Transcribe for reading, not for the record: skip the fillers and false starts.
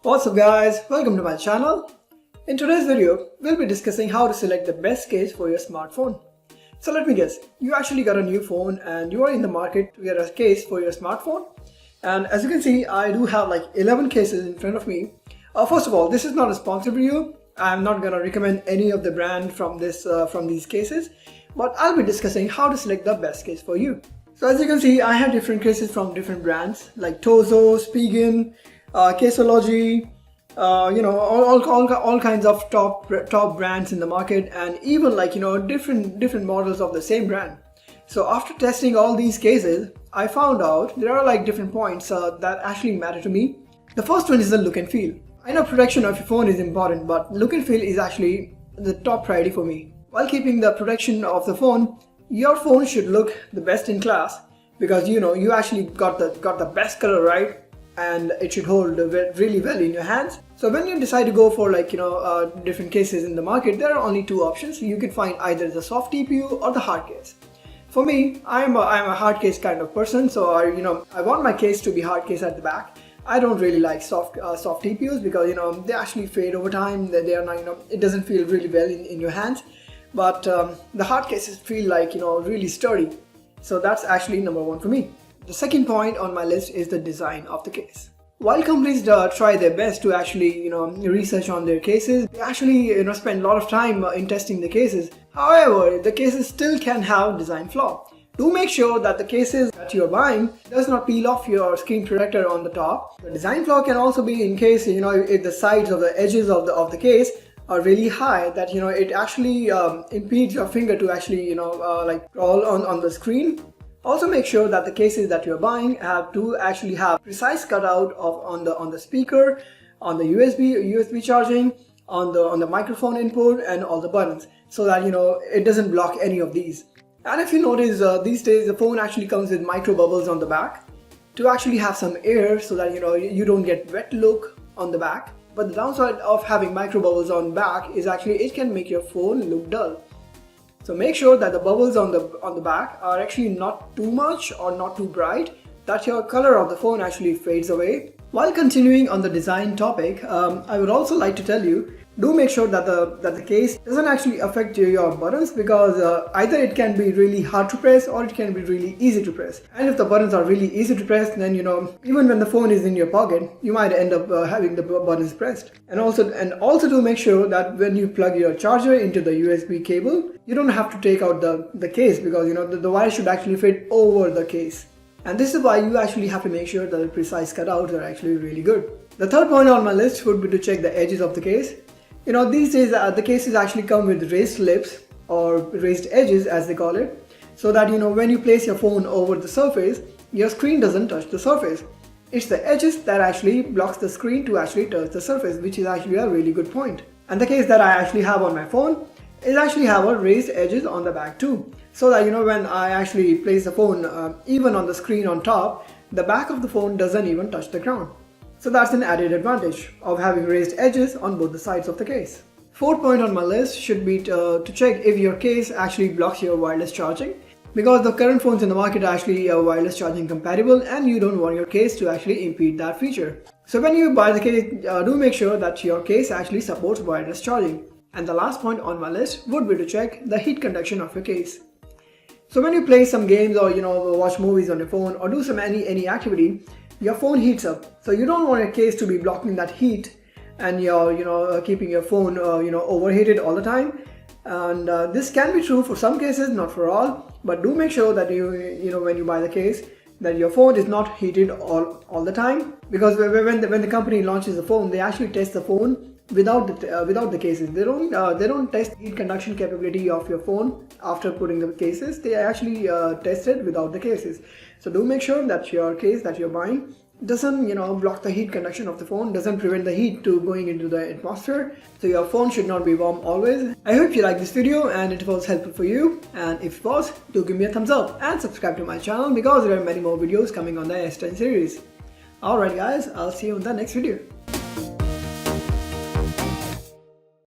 What's up guys, welcome to my channel. In today's video, we'll be discussing how to select the best case for your smartphone. So let me guess, you actually got a new phone and you are in the market to get a case for your smartphone. And as you can see, I do have like 11 cases in front of me. First of all, this is not a sponsored video. I'm not gonna recommend any of the brand from these cases, but I'll be discussing how to select the best case for you. So as you can see, I have different cases from different brands like Tozo, Spigen, Caseology, all kinds of top brands in the market, and even like different models of the same brand. So after testing all these cases, I found out there are like different points that actually matter to me. The first one is the look and feel. I know protection of your phone is important, but look and feel is actually the top priority for me. While keeping the protection of the phone, your phone should look the best in class, because you actually got the best color right, and it should hold really well in your hands. So when you decide to go for different cases in the market, there are only two options. You can find either the soft TPU or the hard case. For me, I'm a hard case kind of person, so I want my case to be hard case at the back. I don't really like soft TPUs because they actually fade over time. They are not, it doesn't feel really well in your hands. But the hard cases feel like really sturdy. So that's actually number one for me. The second point on my list is the design of the case. While companies try their best to actually research on their cases, they actually spend a lot of time in testing the cases. However, the cases still can have design flaw. Do make sure that the cases that you're buying does not peel off your screen protector on the top. The design flaw can also be in case if the sides of the edges of the case are really high, that it actually impedes your finger to actually like crawl on the screen. Also make sure that the cases that you're buying have to actually have precise cutout on the speaker, on the USB charging, on the microphone input, and all the buttons, so that it doesn't block any of these. And if you notice, these days the phone actually comes with micro bubbles on the back to actually have some air, so that you don't get wet look on the back. But the downside of having micro bubbles on back is actually it can make your phone look dull. So make sure that the bubbles on the back are actually not too much or not too bright, that your color of the phone actually fades away. While continuing on the design topic, I would also like to tell you, do make sure that the case doesn't actually affect your buttons, because either it can be really hard to press or it can be really easy to press. And if the buttons are really easy to press, then even when the phone is in your pocket, you might end up having the buttons pressed. And also do make sure that when you plug your charger into the USB cable, you don't have to take out the case, because the wire should actually fit over the case. And this is why you actually have to make sure that the precise cutouts are actually really good. The third point on my list would be to check the edges of the case. These days the cases actually come with raised lips, or raised edges as they call it, so that when you place your phone over the surface, your screen doesn't touch the surface. It's the edges that actually blocks the screen to actually touch the surface, which is actually a really good point. And the case that I actually have on my phone is actually have a raised edges on the back too, so that when I actually place the phone even on the screen on top, the back of the phone doesn't even touch the ground. So that's an added advantage of having raised edges on both the sides of the case. Fourth point on my list should be to check if your case actually blocks your wireless charging, because the current phones in the market are actually wireless charging compatible, and you don't want your case to actually impede that feature. So when you buy the case, do make sure that your case actually supports wireless charging. And the last point on my list would be to check the heat conduction of your case. So when you play some games, or watch movies on your phone, or do any activity, your phone heats up. So you don't want your case to be blocking that heat, and you're keeping your phone overheated all the time. And this can be true for some cases, not for all. But do make sure that when you buy the case, that your phone is not heated all the time, because when the company launches the phone, they actually test the phone without the cases. They don't test heat conduction capability of your phone after putting the cases. They actually test it without the cases. So do make sure that your case that you're buying doesn't block the heat conduction of the phone, doesn't prevent the heat to going into the atmosphere. So your phone should not be warm always. I hope you liked this video and it was helpful for you, and if it was, do give me a thumbs up and subscribe to my channel, because there are many more videos coming on the S10 series. Alright guys, I'll see you in the next video.